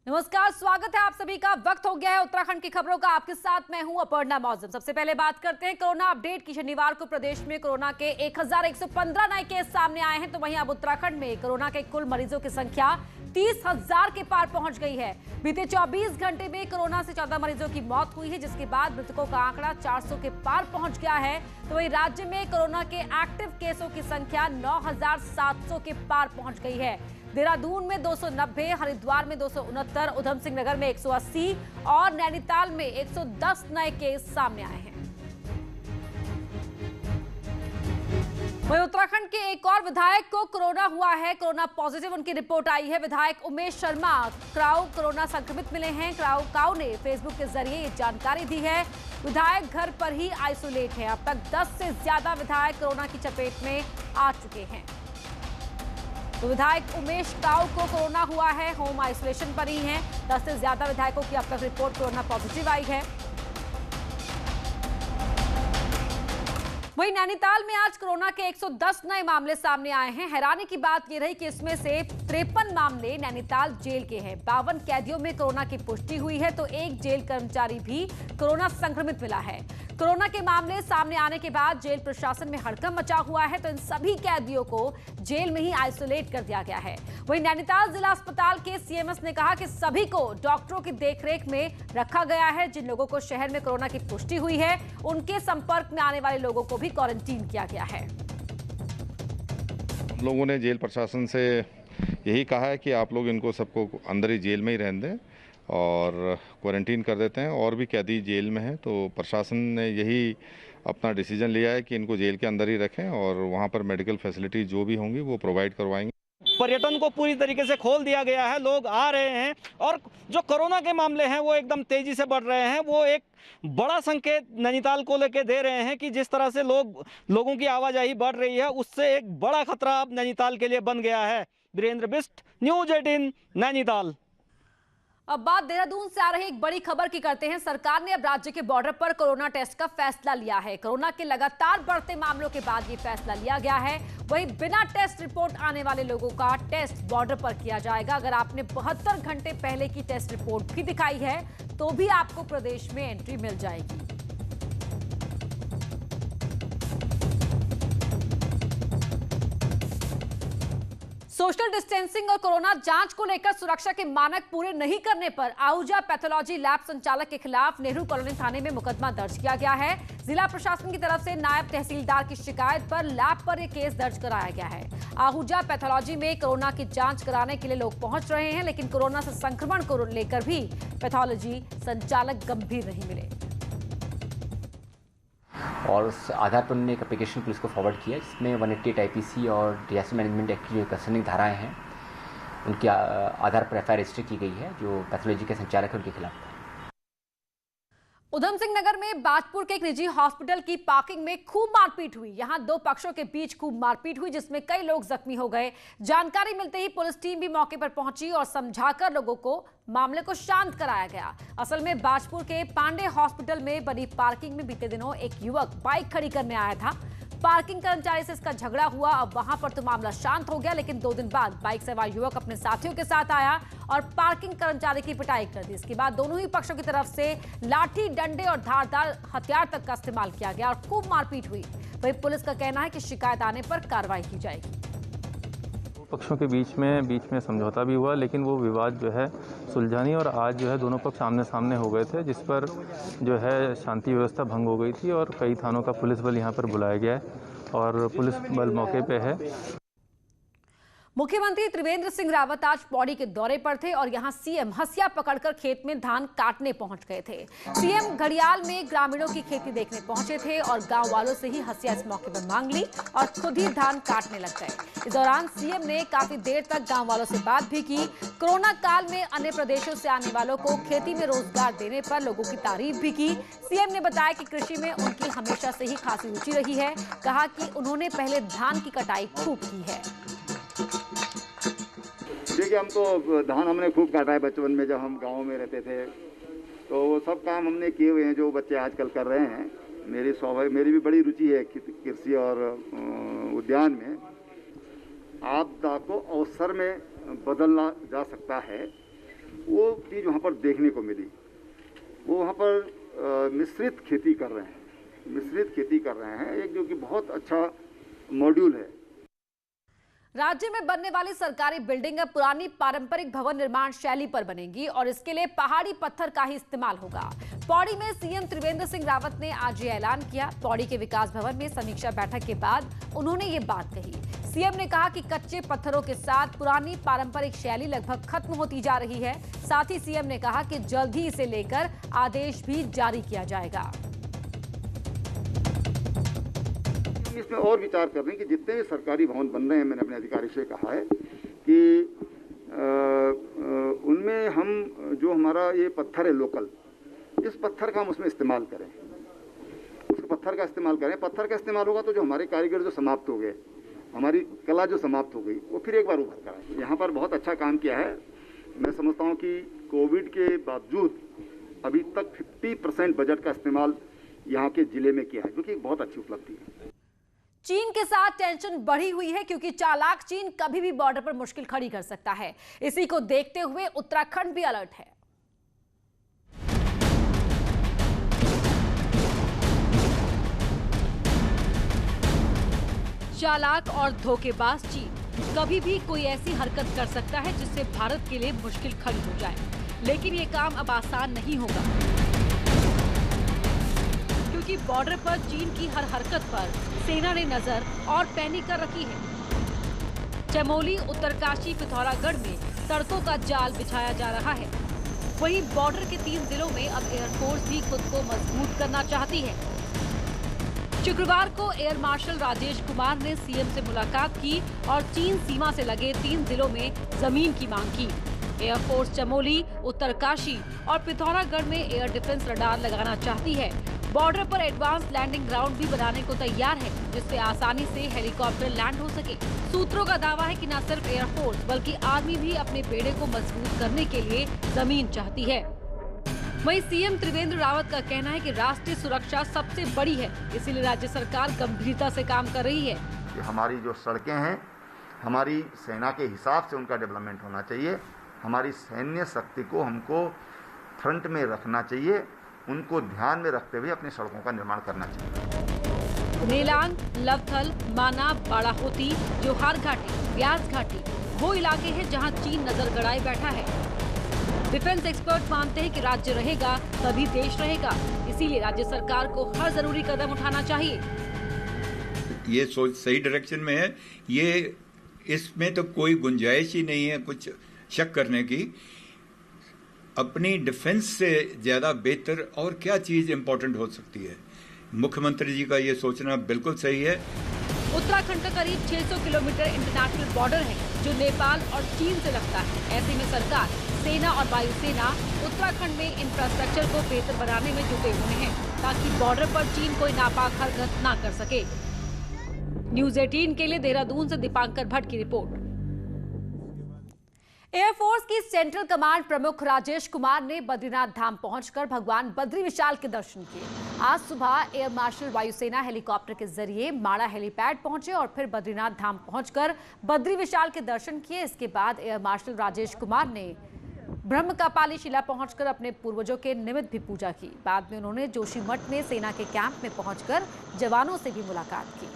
नमस्कार, स्वागत है आप सभी का। वक्त हो गया है उत्तराखंड की खबरों का। आपके साथ मैं हूं अपर्णा मौजूद। सबसे पहले बात करते हैं कोरोना अपडेट की। शनिवार को प्रदेश में कोरोना के 1115 नए केस सामने आए हैं, तो वहीं अब उत्तराखंड में कोरोना के कुल मरीजों की संख्या 30,000 के पार पहुंच गई है। बीते 24 घंटे में कोरोना से 14 मरीजों की मौत हुई है, जिसके बाद मृतकों का आंकड़ा 400 के पार पहुंच गया है। तो वहीं राज्य में कोरोना के एक्टिव केसों की संख्या 9,700 के पार पहुंच गई है। देहरादून में 290, हरिद्वार में 269, उधम सिंह नगर में 180 और नैनीताल में 110 नए केस सामने आए हैं। वहीं उत्तराखंड के एक और विधायक को कोरोना हुआ है। कोरोना पॉजिटिव उनकी रिपोर्ट आई है। विधायक उमेश शर्मा क्राउ कोरोना संक्रमित मिले हैं। काऊ ने फेसबुक के जरिए ये जानकारी दी है। विधायक घर पर ही आइसोलेट है। अब तक 10 से ज्यादा विधायक कोरोना की चपेट में आ चुके हैं। तो विधायक उमेश काऊ को कोरोना हुआ है, होम आइसोलेशन पर ही हैं। 10 से ज्यादा विधायकों की अब तक रिपोर्ट कोरोना पॉजिटिव आई है। वहीं नैनीताल में आज कोरोना के 110 नए मामले सामने आए हैं। हैरानी की बात यह रही कि इसमें से 53 मामले नैनीताल जेल के हैं। 52 कैदियों में कोरोना की पुष्टि हुई है, तो एक जेल कर्मचारी भी कोरोना संक्रमित मिला है। कोरोना के मामले सामने आने के बाद जेल प्रशासन में हड़कंप मचा हुआ है, तो इन सभी कैदियों को जेल में ही आइसोलेट कर दिया गया है। वहीं नैनीताल जिला अस्पताल के सीएमएस ने कहा कि सभी को डॉक्टरों की देखरेख में रखा गया है। जिन लोगों को शहर में कोरोना की पुष्टि हुई है, उनके संपर्क में आने वाले लोगों को भी क्वारंटीन किया गया है। हम लोगों ने जेल प्रशासन से यही कहा है कि आप लोग इनको सबको अंदर ही जेल में ही रहने दें और क्वारंटीन कर देते हैं। और भी कैदी जेल में हैं, तो प्रशासन ने यही अपना डिसीजन लिया है कि इनको जेल के अंदर ही रखें और वहाँ पर मेडिकल फैसिलिटी जो भी होंगी वो प्रोवाइड करवाएंगे। पर्यटन को पूरी तरीके से खोल दिया गया है, लोग आ रहे हैं और जो कोरोना के मामले हैं वो एकदम तेजी से बढ़ रहे हैं। वो एक बड़ा संकेत नैनीताल को लेकर दे रहे हैं कि जिस तरह से लोगों की आवाजाही बढ़ रही है, उससे एक बड़ा खतरा अब नैनीताल के लिए बन गया है। वीरेंद्र बिष्ट, न्यूज 18 नैनीताल। अब बात देहरादून से आ रही एक बड़ी खबर की करते हैं। सरकार ने अब राज्य के बॉर्डर पर कोरोना टेस्ट का फैसला लिया है। कोरोना के लगातार बढ़ते मामलों के बाद ये फैसला लिया गया है। वहीं बिना टेस्ट रिपोर्ट आने वाले लोगों का टेस्ट बॉर्डर पर किया जाएगा। अगर आपने 72 घंटे पहले की टेस्ट रिपोर्ट भी दिखाई है, तो भी आपको प्रदेश में एंट्री मिल जाएगी। सोशल डिस्टेंसिंग और कोरोना जांच को लेकर सुरक्षा के मानक पूरे नहीं करने पर आहूजा पैथोलॉजी लैब संचालक के खिलाफ नेहरू कॉलोनी थाने में मुकदमा दर्ज किया गया है। जिला प्रशासन की तरफ से नायब तहसीलदार की शिकायत पर लैब पर यह केस दर्ज कराया गया है। आहूजा पैथोलॉजी में कोरोना की जांच कराने के लिए लोग पहुंच रहे हैं, लेकिन कोरोना से संक्रमण को लेकर भी पैथोलॉजी संचालक गंभीर नहीं मिले। और उस आधार पर उन्होंने एक एप्लीकेशन पुलिस को फॉरवर्ड किया, जिसमें 188 IPC और डिजास्टर मैनेजमेंट एक्ट की जो कंसर्निंग धाराएं हैं, उनके आधार पर FIR रजिस्टर की गई है, जो पैथोलॉजी के संचालक है उनके खिलाफ। उधम सिंह नगर में बाजपुर के एक निजी हॉस्पिटल की पार्किंग में खूब मारपीट हुई। यहां दो पक्षों के बीच खूब मारपीट हुई, जिसमें कई लोग जख्मी हो गए। जानकारी मिलते ही पुलिस टीम भी मौके पर पहुंची और समझाकर लोगों को मामले को शांत कराया गया। असल में बाजपुर के पांडे हॉस्पिटल में बनी पार्किंग में बीते दिनों एक युवक बाइक खड़ी करने आया था। पार्किंग कर्मचारी से इसका झगड़ा हुआ। अब वहां पर तो मामला शांत हो गया, लेकिन 2 दिन बाद बाइक सवार युवक अपने साथियों के साथ आया और पार्किंग कर्मचारी की पिटाई कर दी। इसके बाद दोनों ही पक्षों की तरफ से लाठी, डंडे और धारदार हथियार तक का इस्तेमाल किया गया और खूब मारपीट हुई। वहीं पुलिस का कहना है कि शिकायत आने पर कार्रवाई की जाएगी। पक्षों के बीच में समझौता भी हुआ, लेकिन वो विवाद जो है सुलझा नहीं और आज जो है दोनों पक्ष आमने सामने हो गए थे, जिस पर जो है शांति व्यवस्था भंग हो गई थी और कई थानों का पुलिस बल यहाँ पर बुलाया गया है और पुलिस बल मौके पे है। मुख्यमंत्री त्रिवेंद्र सिंह रावत आज पौड़ी के दौरे पर थे और यहां सीएम हंसिया पकड़कर खेत में धान काटने पहुंच गए थे। सीएम घड़ियाल में ग्रामीणों की खेती देखने पहुंचे थे और गांव वालों से ही हंसिया इस मौके पर मांग ली और खुद ही धान काटने लग गए। इस दौरान सीएम ने काफी देर तक गांव वालों से बात भी की। कोरोना काल में अन्य प्रदेशों से आने वालों को खेती में रोजगार देने पर लोगों की तारीफ भी की। सीएम ने बताया कि कृषि में उनकी हमेशा से ही खासी रुचि रही है। कहा कि उन्होंने पहले धान की कटाई खूब की है। देखिए, हम तो धान हमने खूब काटा है बचपन में, जब हम गांव में रहते थे, तो वो सब काम हमने किए हुए हैं जो बच्चे आजकल कर रहे हैं। मेरी भी बड़ी रुचि है कृषि और उद्यान में। आपदा को अवसर में बदलना जा सकता है वो चीज़ वहाँ पर देखने को मिली। वो वहाँ पर मिश्रित खेती कर रहे हैं, एक जो कि बहुत अच्छा मॉड्यूल है। राज्य में बनने वाली सरकारी बिल्डिंग अब पुरानी पारंपरिक भवन निर्माण शैली पर बनेगी और इसके लिए पहाड़ी पत्थर का ही इस्तेमाल होगा। पौड़ी में सीएम त्रिवेंद्र सिंह रावत ने आज ये ऐलान किया। पौड़ी के विकास भवन में समीक्षा बैठक के बाद उन्होंने ये बात कही। सीएम ने कहा कि कच्चे पत्थरों के साथ पुरानी पारंपरिक शैली लगभग खत्म होती जा रही है। साथ ही सीएम ने कहा कि जल्द ही इसे लेकर आदेश भी जारी किया जाएगा। इसमें और विचार कर रहे हैं कि जितने भी सरकारी भवन बन रहे हैं, मैंने अपने अधिकारी से कहा है कि उनमें हम जो हमारा ये पत्थर है लोकल, इस पत्थर का हम उसमें इस्तेमाल करें, उस पत्थर का इस्तेमाल करें। पत्थर का इस्तेमाल होगा तो जो हमारे कारीगर जो समाप्त हो गए, हमारी कला जो समाप्त हो गई, वो फिर एक बार उभर कर आए। यहाँ पर बहुत अच्छा काम किया है। मैं समझता हूँ कि कोविड के बावजूद अभी तक 50% बजट का इस्तेमाल यहाँ के जिले में किया है, जो कि एक बहुत अच्छी उपलब्धि है। चीन के साथ टेंशन बढ़ी हुई है क्योंकि चालाक चीन कभी भी बॉर्डर पर मुश्किल खड़ी कर सकता है। इसी को देखते हुए उत्तराखंड भी अलर्ट है। चालाक और धोखेबाज चीन कभी भी कोई ऐसी हरकत कर सकता है जिससे भारत के लिए मुश्किल खड़ी हो जाए, लेकिन ये काम अब आसान नहीं होगा क्योंकि बॉर्डर पर चीन की हर हरकत पर सेना ने नजर और पैनी कर रखी है। चमोली, उत्तरकाशी, पिथौरागढ़ में सड़कों का जाल बिछाया जा रहा है। वहीं बॉर्डर के 3 जिलों में अब एयरफोर्स भी खुद को मजबूत करना चाहती है। शुक्रवार को एयर मार्शल राजेश कुमार ने सीएम से मुलाकात की और चीन सीमा से लगे 3 जिलों में जमीन की मांग की। एयरफोर्स चमोली, उत्तरकाशी और पिथौरागढ़ में एयर डिफेंस रडार लगाना चाहती है। बॉर्डर पर एडवांस लैंडिंग ग्राउंड भी बनाने को तैयार है, जिससे आसानी से हेलीकॉप्टर लैंड हो सके। सूत्रों का दावा है कि न सिर्फ एयरफोर्स बल्कि आर्मी भी अपने बेड़े को मजबूत करने के लिए जमीन चाहती है। वहीं सीएम त्रिवेंद्र रावत का कहना है कि राष्ट्रीय सुरक्षा सबसे बड़ी है, इसीलिए राज्य सरकार गंभीरता से काम कर रही है। हमारी जो सड़कें हैं, हमारी सेना के हिसाब से उनका डेवलपमेंट होना चाहिए। हमारी सैन्य शक्ति को हमको फ्रंट में रखना चाहिए, उनको ध्यान में रखते हुए अपनी सड़कों का निर्माण करना चाहिए। नेलांग, लवथल, माना, बाड़ाहोती, जोहार घाटी, व्यास घाटी वो इलाके हैं जहां चीन नजर गड़ाए बैठा है। डिफेंस एक्सपर्ट मानते हैं कि राज्य रहेगा तभी देश रहेगा, इसीलिए राज्य सरकार को हर जरूरी कदम उठाना चाहिए। ये सोच सही डायरेक्शन में है, ये इसमें तो कोई गुंजाइश ही नहीं है कुछ शक करने की। अपनी डिफेंस से ज्यादा बेहतर और क्या चीज इंपॉर्टेंट हो सकती है? मुख्यमंत्री जी का ये सोचना बिल्कुल सही है। उत्तराखंड का करीब 600 किलोमीटर इंटरनेशनल बॉर्डर है जो नेपाल और चीन से लगता है। ऐसे में सरकार, सेना और वायुसेना उत्तराखंड में इंफ्रास्ट्रक्चर को बेहतर बनाने में जुटे हुए हैं ताकि बॉर्डर पर चीन कोई नापाक हरकत न कर सके। न्यूज़ 18 के लिए देहरादून से दीपांकर भट्ट की रिपोर्ट। एयरफोर्स की सेंट्रल कमांड प्रमुख राजेश कुमार ने बद्रीनाथ धाम पहुंचकर भगवान बद्री विशाल के दर्शन किए। आज सुबह एयर मार्शल वायुसेना हेलीकॉप्टर के जरिए माड़ा हेलीपैड पहुंचे और फिर बद्रीनाथ धाम पहुंचकर बद्री विशाल के दर्शन किए। इसके बाद एयर मार्शल राजेश कुमार ने ब्रह्मकपाली शिला पहुंचकर अपने पूर्वजों के निमित्त भी पूजा की। बाद में उन्होंने जोशीमठ में सेना के कैंप में पहुंचकर जवानों से भी मुलाकात की।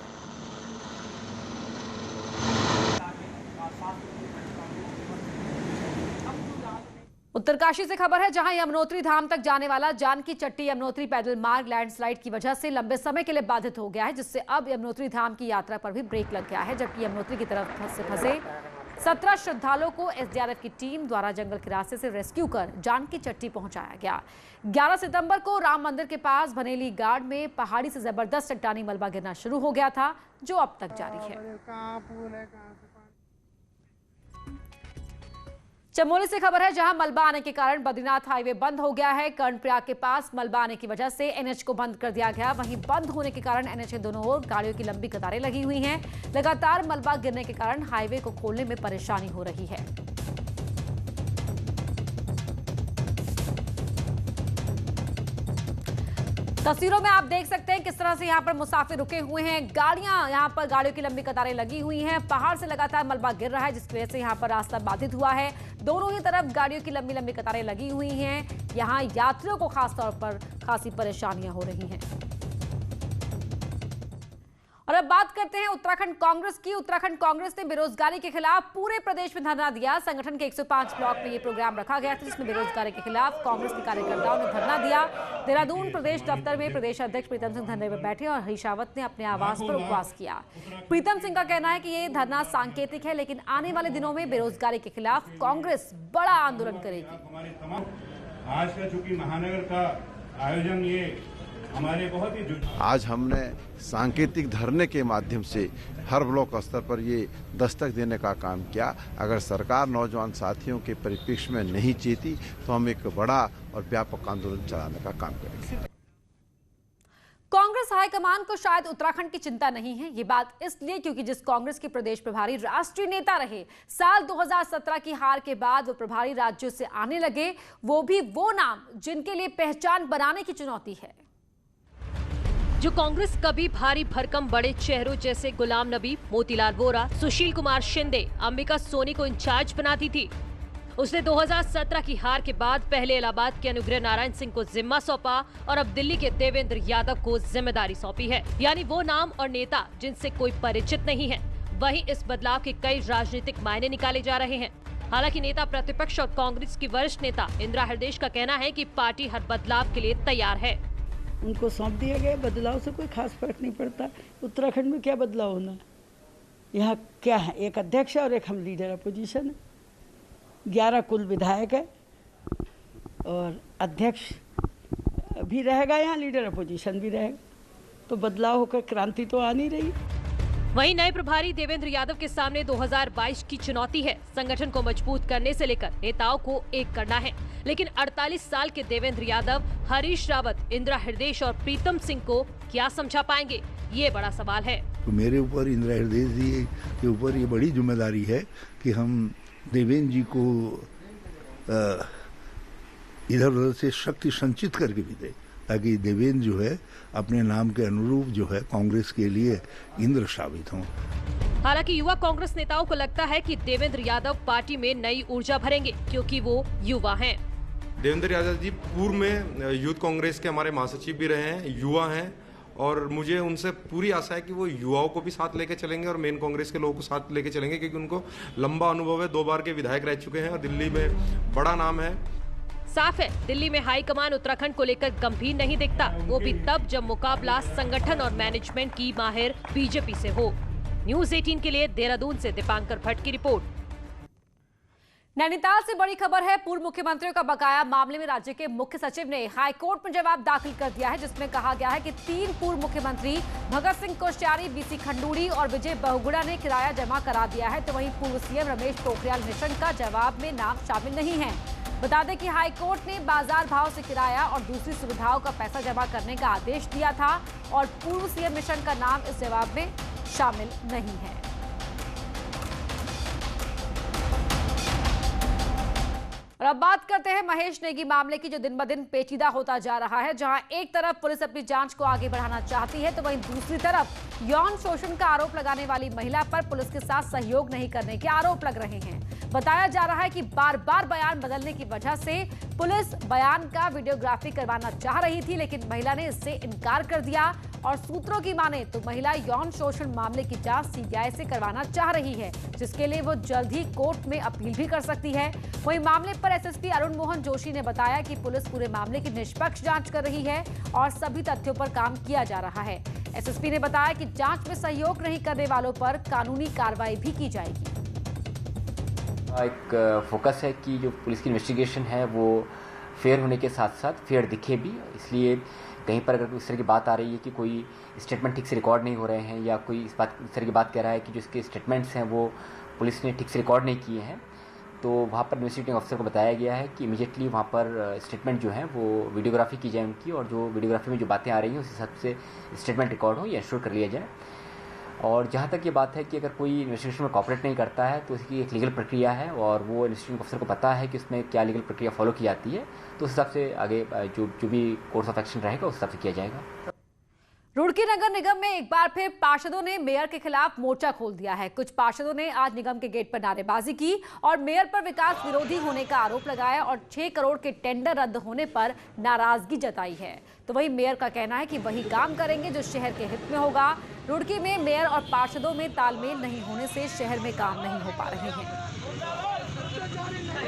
उत्तरकाशी से खबर है, जहां यमुनोत्री धाम तक जाने वाला जानकी चट्टी यमुनोत्री पैदल मार्ग लैंडस्लाइड की वजह से लंबे समय के लिए बाधित हो गया है, जिससे अब यमुनोत्री धाम की यात्रा पर भी ब्रेक लग गया है। जबकि यमुनोत्री की तरफ से फंसे 17 श्रद्धालुओं को एसडीआरएफ की टीम द्वारा जंगल के रास्ते से रेस्क्यू कर जानकी चट्टी पहुंचाया गया। 11 सितंबर को राम मंदिर के पास बनेली गार्ड में पहाड़ी से जबरदस्त चट्टानी मलबा गिरना शुरू हो गया था, जो अब तक जारी है। चमोली से खबर है, जहां मलबा आने के कारण बद्रीनाथ हाईवे बंद हो गया है। कर्णप्रयाग के पास मलबा आने की वजह से एनएच को बंद कर दिया गया। वहीं बंद होने के कारण एनएच के दोनों ओर गाड़ियों की लंबी कतारें लगी हुई हैं। लगातार मलबा गिरने के कारण हाईवे को खोलने में परेशानी हो रही है। तस्वीरों में आप देख सकते हैं किस तरह से यहाँ पर मुसाफिर रुके हुए हैं। गाड़ियां, यहाँ पर गाड़ियों की लंबी कतारें लगी हुई हैं। पहाड़ से लगातार मलबा गिर रहा है, जिसकी वजह से यहाँ पर रास्ता बाधित हुआ है। दोनों ही तरफ गाड़ियों की लंबी लंबी कतारें लगी हुई हैं। यहां यात्रियों को खास तौर पर खासी परेशानियां हो रही हैं। और अब बात करते हैं उत्तराखंड कांग्रेस की। उत्तराखंड कांग्रेस ने बेरोजगारी के खिलाफ पूरे प्रदेश में धरना दिया। संगठन के 105 ब्लॉक में ये प्रोग्राम रखा गया था, जिसमें बेरोजगारी के खिलाफ कांग्रेस के कार्यकर्ताओं ने धरना दिया। देहरादून प्रदेश दफ्तर में प्रदेश अध्यक्ष प्रीतम सिंह धरने में बैठे और हरीश रावत ने अपने आवास पर उपवास किया। प्रीतम सिंह का कहना है कि ये धरना सांकेतिक है, लेकिन आने वाले दिनों में बेरोजगारी के खिलाफ कांग्रेस बड़ा आंदोलन करेगी। आज का चूंकि महानगर का आयोजन ये हमारे बहुत ही आज हमने सांकेतिक धरने के माध्यम से हर ब्लॉक स्तर पर ये दस्तक देने का काम किया। अगर सरकार नौजवान साथियों के परिप्रेक्ष्य में नहीं चेती तो हम एक बड़ा और व्यापक आंदोलन चलाने का काम करेंगे। कांग्रेस हाईकमान को शायद उत्तराखंड की चिंता नहीं है। ये बात इसलिए क्योंकि जिस कांग्रेस के प्रदेश प्रभारी राष्ट्रीय नेता रहे, साल 2017 की हार के बाद वो प्रभारी राज्यों से आने लगे, वो भी वो नाम जिनके लिए पहचान बनाने की चुनौती है। जो कांग्रेस कभी भारी भरकम बड़े चेहरों जैसे गुलाम नबी, मोतीलाल वोरा, सुशील कुमार शिंदे, अंबिका सोनी को इंचार्ज बनाती थी, उसने 2017 की हार के बाद पहले इलाहाबाद के अनुग्रह नारायण सिंह को जिम्मा सौंपा और अब दिल्ली के देवेंद्र यादव को जिम्मेदारी सौंपी है। यानी वो नाम और नेता जिनसे कोई परिचित नहीं है। वहीं इस बदलाव के कई राजनीतिक मायने निकाले जा रहे हैं। हालांकि नेता प्रतिपक्ष और कांग्रेस की वरिष्ठ नेता इंदिरा हृदयेश का कहना है कि पार्टी हर बदलाव के लिए तैयार है। उनको सौंप दिया गया, बदलाव से कोई खास फर्क नहीं पड़ता। उत्तराखंड में क्या बदलाव होना, यहाँ क्या है, एक अध्यक्ष और एक हम लीडर अपोजिशन है। 11 कुल विधायक है और अध्यक्ष भी रहेगा, यहाँ लीडर अपोजिशन भी रहेगा, तो बदलाव होकर क्रांति तो आ नहीं रही। वहीं नए प्रभारी देवेंद्र यादव के सामने 2022 की चुनौती है। संगठन को मजबूत करने से लेकर नेताओं को एक करना है, लेकिन 48 साल के देवेंद्र यादव, हरीश रावत, इंदिरा हृदयेश और प्रीतम सिंह को क्या समझा पाएंगे, ये बड़ा सवाल है। तो मेरे ऊपर, इंदिरा हृदयेश जी के ऊपर ये बड़ी जिम्मेदारी है कि हम देवेंद्र जी को इधर उधर से शक्ति संचित करके भी दे, ताकि देवेंद्र जो है अपने नाम के अनुरूप जो है कांग्रेस के लिए इंद्र साबित हों। हालांकि युवा कांग्रेस नेताओं को लगता है कि देवेंद्र यादव पार्टी में नई ऊर्जा भरेंगे, क्योंकि वो युवा हैं। देवेंद्र यादव जी पूर्व में यूथ कांग्रेस के हमारे महासचिव भी रहे हैं, युवा हैं, और मुझे उनसे पूरी आशा है कि वो युवाओं को भी साथ लेके चलेंगे और मेन कांग्रेस के लोगों को साथ लेके चलेंगे, क्योंकि उनको लंबा अनुभव है, 2 बार के विधायक रह चुके हैं और दिल्ली में बड़ा नाम है। साफ है, दिल्ली में हाईकमान उत्तराखंड को लेकर गंभीर नहीं दिखता, वो भी तब जब मुकाबला संगठन और मैनेजमेंट की माहिर बीजेपी से हो। न्यूज़ 18 के लिए देहरादून से दीपांकर भट्ट की रिपोर्ट। नैनीताल से बड़ी खबर है। पूर्व मुख्यमंत्रियों का बकाया मामले में राज्य के मुख्य सचिव ने हाईकोर्ट में जवाब दाखिल कर दिया है, जिसमें कहा गया है कि 3 पूर्व मुख्यमंत्री भगत सिंह कोश्यारी, बीसी खंडूड़ी और विजय बहुगुणा ने किराया जमा करा दिया है, तो वहीं पूर्व सीएम रमेश पोखरियाल निशंक का जवाब में नाम शामिल नहीं है। बता दें कि हाईकोर्ट ने बाजार भाव से किराया और दूसरी सुविधाओं का पैसा जमा करने का आदेश दिया था और पूर्व सीएम निशंक का नाम इस जवाब में शामिल नहीं है। और अब बात करते हैं महेश नेगी मामले की, जो दिन ब दिन पेचीदा होता जा रहा है। जहां एक तरफ पुलिस अपनी जांच को आगे बढ़ाना चाहती है, तो वहीं दूसरी तरफ यौन शोषण का आरोप लगाने वाली महिला पर पुलिस के साथ सहयोग नहीं करने के आरोप लग रहे हैं। बताया जा रहा है कि बार बार बयान बदलने की वजह से पुलिस बयान का वीडियोग्राफी करवाना चाह रही थी, लेकिन महिला ने इससे इनकार कर दिया। और सूत्रों की माने तो महिला यौन शोषण मामले की जांच सीबीआई से करवाना चाह रही है, जिसके लिए वो जल्द ही कोर्ट में अपील भी कर सकती है। वहीं मामले पर एसएसपी अरुण मोहन जोशी ने बताया कि पुलिस पूरे मामले की निष्पक्ष जांच कर रही है और सभी तथ्यों पर काम किया जा रहा है। एसएसपी ने बताया कि जांच में सहयोग नहीं करने वालों पर कानूनी कार्रवाई भी की जाएगी। एक फोकस है कि जो पुलिस की इन्वेस्टिगेशन है वो फेयर होने के साथ साथ फेयर दिखे भी, इसलिए कहीं पर अगर इस तरह की बात आ रही है कि कोई स्टेटमेंट ठीक से रिकॉर्ड नहीं हो रहे हैं या कोई इस तरह की बात कह रहा है कि जो इसके स्टेटमेंट्स हैं वो पुलिस ने ठीक से रिकॉर्ड नहीं किए हैं, तो वहाँ पर इन्वेस्टिगेटिंग ऑफिसर को बताया गया है कि इमीडिएटली वहाँ पर स्टेटमेंट जो है वो वीडियोग्राफी की जाए उनकी, और जो वीडियोग्राफी में जो बातें आ रही हैं उस हिसाब से स्टेटमेंट रिकॉर्ड हो या इंश्योर कर लिया जाए। और जहाँ तक ये बात है कि अगर कोई इन्वेस्टिगेशन में कॉपरेट नहीं करता है तो इसकी एक लीगल प्रक्रिया है और वो इन्वेस्टिगेटिंग ऑफिसर को पता है कि उसमें क्या लीगल प्रक्रिया फॉलो की जाती है, तो उस हिसाब से आगे जो भी कोर्स ऑफ एक्शन रहेगा उस हिसाब से किया जाएगा। रुड़की नगर निगम में एक बार फिर पार्षदों ने मेयर के खिलाफ मोर्चा खोल दिया है। कुछ पार्षदों ने आज निगम के गेट पर नारेबाजी की और मेयर पर विकास विरोधी होने का आरोप लगाया और 6 करोड़ के टेंडर रद्द होने पर नाराजगी जताई है। तो वही मेयर का कहना है कि वही काम करेंगे जो शहर के हित में होगा। रुड़की में मेयर और पार्षदों में तालमेल नहीं होने से शहर में काम नहीं हो पा रहे हैं।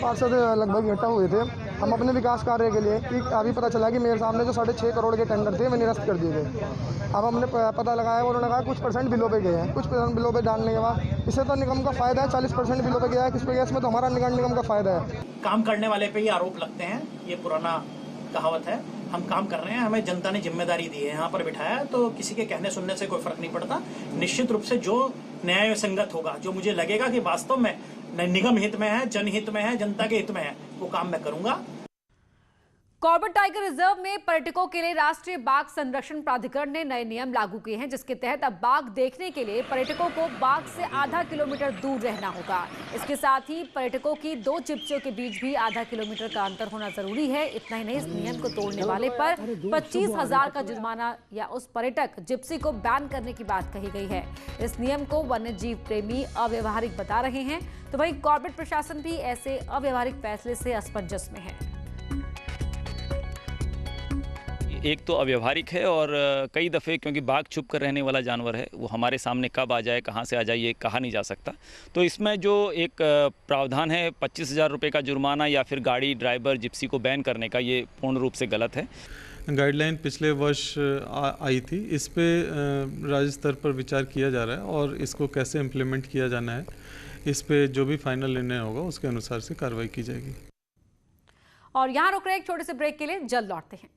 पार्षद लगभग इकट्ठा हुए थे हम अपने विकास कार्य के लिए कि अभी पता चला कि मेयर साहब ने जो 6.5 करोड़ के टेंडर थे वे निरस्त कर दिए गए। अब हमने पता लगाया, उन्होंने कहा कुछ % बिलों पे गए हैं। कुछ % बिलों पे डालने के बाद इससे तो निगम का फायदा है, 40% बिलों पे गया है, किस पे गया, इसमें तो हमारा निगम का फायदा है। काम करने वाले पे ही आरोप लगते हैं, ये पुराना कहावत है। हम काम कर रहे हैं, हमें जनता ने जिम्मेदारी दी है, यहाँ पर बिठाया, तो किसी के कहने सुनने से कोई फर्क नहीं पड़ता। निश्चित रूप से जो न्याय संगत होगा, जो मुझे लगेगा कि वास्तव में निगम हित में है, जनहित में है, जनता के हित में है, वो काम मैं करूंगा। कॉर्बेट टाइगर रिजर्व में पर्यटकों के लिए राष्ट्रीय बाघ संरक्षण प्राधिकरण ने नए नियम लागू किए हैं, जिसके तहत अब बाघ देखने के लिए पर्यटकों को बाघ से आधा किलोमीटर दूर रहना होगा। इसके साथ ही पर्यटकों की 2 जिप्सियों के बीच भी आधा किलोमीटर का अंतर होना जरूरी है। इतना ही नहीं, इस नियम को तोड़ने वाले पर 25,000 का जुर्माना या उस पर्यटक जिप्सी को बैन करने की बात कही गई है। इस नियम को वन्य जीव प्रेमी अव्यवहारिक बता रहे हैं, तो वहीं कॉर्बेट प्रशासन भी ऐसे अव्यवहारिक फैसले से असमंजस में है। एक तो अव्यवहारिक है और कई दफ़े क्योंकि बाघ छुप कर रहने वाला जानवर है, वो हमारे सामने कब आ जाए, कहाँ से आ जाए, ये कहा नहीं जा सकता। तो इसमें जो एक प्रावधान है 25,000 रुपये का जुर्माना या फिर गाड़ी ड्राइवर जिप्सी को बैन करने का, ये पूर्ण रूप से गलत है। गाइडलाइन पिछले वर्ष आई थी, इस पे राज्य स्तर पर विचार किया जा रहा है और इसको कैसे इम्प्लीमेंट किया जाना है, इस पे जो भी फाइनल निर्णय होगा उसके अनुसार से कार्रवाई की जाएगी। और यहाँ रुक रहे एक छोटे से ब्रेक के लिए, जल्द लौटते हैं।